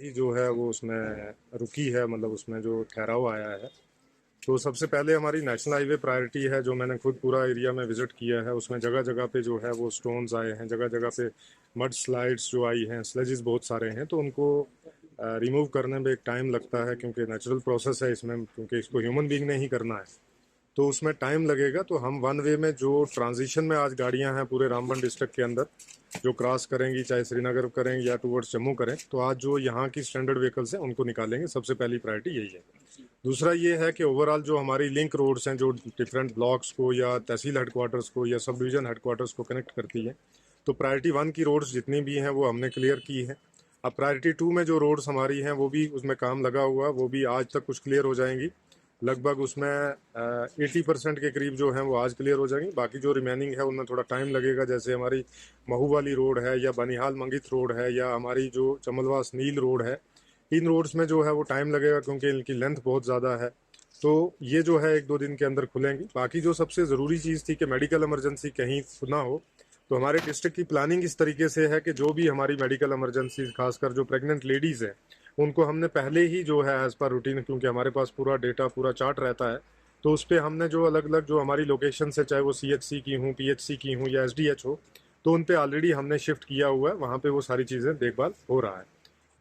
ही जो है वो उसमें रुकी है, मतलब उसमें जो ठहराव आया है। तो सबसे पहले हमारी नेशनल हाईवे प्रायोरिटी है, जो मैंने खुद पूरा एरिया में विजिट किया है। उसमें जगह जगह पे जो है वो स्टोन्स आए हैं, जगह जगह पे मड स्लाइड्स जो आई हैं, स्लेजेस बहुत सारे हैं, तो उनको रिमूव करने में एक टाइम लगता है, क्योंकि नेचुरल प्रोसेस है इसमें, क्योंकि इसको ह्यूमन बीइंग ने ही करना है, तो उसमें टाइम लगेगा। तो हम वन वे में जो ट्रांजिशन में आज गाड़ियां हैं पूरे रामबन डिस्ट्रिक्ट के अंदर जो क्रॉस करेंगी, चाहे श्रीनगर करें या टूवर्ड्स जम्मू करें, तो आज जो यहाँ की स्टैंडर्ड व्हीकल्स हैं उनको निकालेंगे। सबसे पहली प्रायोरिटी यही है। दूसरा ये है कि ओवरऑल जो हमारी लिंक रोड्स हैं, जो डिफरेंट ब्लॉक्स को या तहसील हेडक्वार्टर्स को या सब डिवीजन हेडक्वार्टर्स को कनेक्ट करती है, तो प्रायोरिटी 1 की रोड्स जितनी भी हैं वो हमने क्लियर की है। अब प्रायोरिटी 2 में जो रोड्स हमारी हैं वो भी उसमें काम लगा हुआ, वो भी आज तक कुछ क्लियर हो जाएंगी। लगभग उसमें 80% के करीब जो हैं वो आज क्लियर हो जाएंगी। बाकी जो रिमेनिंग है उनमें थोड़ा टाइम लगेगा, जैसे हमारी महू वाली रोड है या बनिहाल मंगित रोड है या हमारी जो चमलवास नील रोड है, इन रोड्स में जो है वो टाइम लगेगा, क्योंकि इनकी लेंथ बहुत ज़्यादा है। तो ये जो है 1-2 दिन के अंदर खुलेंगी। बाकी जो सबसे ज़रूरी चीज़ थी कि मेडिकल इमरजेंसी कहीं ना हो, तो हमारे डिस्ट्रिक्ट की प्लानिंग इस तरीके से है कि जो भी हमारी मेडिकल इमरजेंसी, खासकर जो प्रेग्नेंट लेडीज़ हैं, उनको हमने पहले ही जो है एज़ पर रूटीन, क्योंकि हमारे पास पूरा डेटा, पूरा चार्ट रहता है, तो उस पर हमने जो अलग अलग जो हमारी लोकेशन है, चाहे वो CHC की हूँ, PHC की हूँ या SDH हो, तो उन पर ऑलरेडी हमने शिफ्ट किया हुआ है। वहाँ पर वो सारी चीज़ें देखभाल हो रहा है।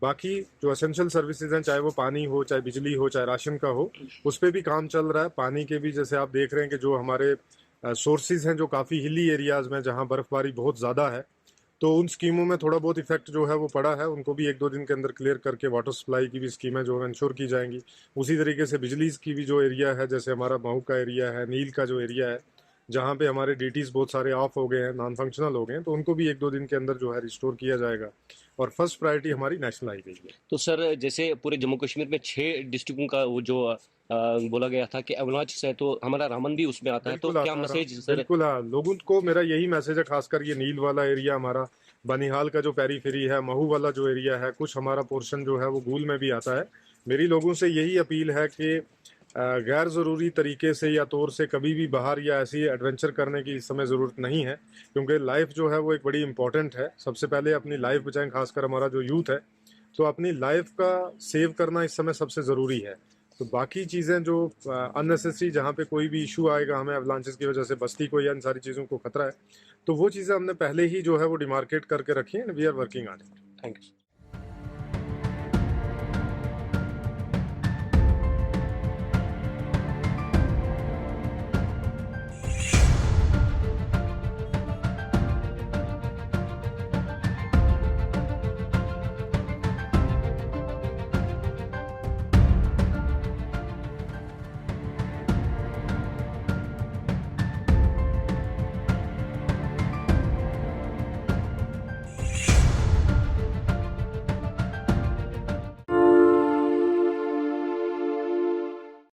बाकी जो एसेंशियल सर्विसेज हैं, चाहे वो पानी हो, चाहे बिजली हो, चाहे राशन का हो, उस पर भी काम चल रहा है। पानी के भी जैसे आप देख रहे हैं कि जो हमारे सोर्सेज हैं, जो काफ़ी हिली एरियाज़ में जहाँ बर्फबारी बहुत ज़्यादा है, तो उन स्कीमों में थोड़ा बहुत इफेक्ट जो है वो पड़ा है। उनको भी 1-2 दिन के अंदर क्लियर करके वाटर सप्लाई की भी स्कीमें जो है इंश्योर की जाएंगी। उसी तरीके से बिजली की भी जो एरिया है, जैसे हमारा महू का एरिया है, नील का जो एरिया है, जहाँ पे हमारे DTs बहुत सारे ऑफ हो गए हैं, नॉन फंक्शनल हो गए हैं, तो उनको भी 1-2 दिन के अंदर जो है रिस्टोर किया जाएगा। और फर्स्ट प्रायोरिटी हमारी नेशनल हाईवे है। तो सर, जैसे पूरे जम्मू कश्मीर में 6 डिस्ट्रिक्टों का वो जो बोला गया था कि अरुणाचल से तो हमारा रामन भी उसमें आता है, तो बिल्कुल क्या आता है मैसेज सर? बिल्कुल। हाँ, लोगों को मेरा यही मैसेज है, खासकर ये नील वाला एरिया, हमारा बनिहाल का जो पेरीफेरी है, महू वाला जो एरिया है, कुछ हमारा पोर्शन जो है वो गूल में भी आता है। मेरी लोगों से यही अपील है कि गैर ज़रूरी तरीके से या तौर से कभी भी बाहर या ऐसी एडवेंचर करने की इस समय ज़रूरत नहीं है, क्योंकि लाइफ जो है वो एक बड़ी इंपॉर्टेंट है। सबसे पहले अपनी लाइफ बचाएं, खासकर हमारा जो यूथ है, तो अपनी लाइफ का सेव करना इस समय सबसे ज़रूरी है। तो बाकी चीज़ें जो अननेसेसरी, जहाँ पे कोई भी इशू आएगा हमें अवलांचेस की वजह से, बस्ती को या इन सारी चीज़ों को खतरा है, तो वो चीज़ें हमने पहले ही जो है वो डिमार्केट करके रखी है, and we are working on it. Thank you.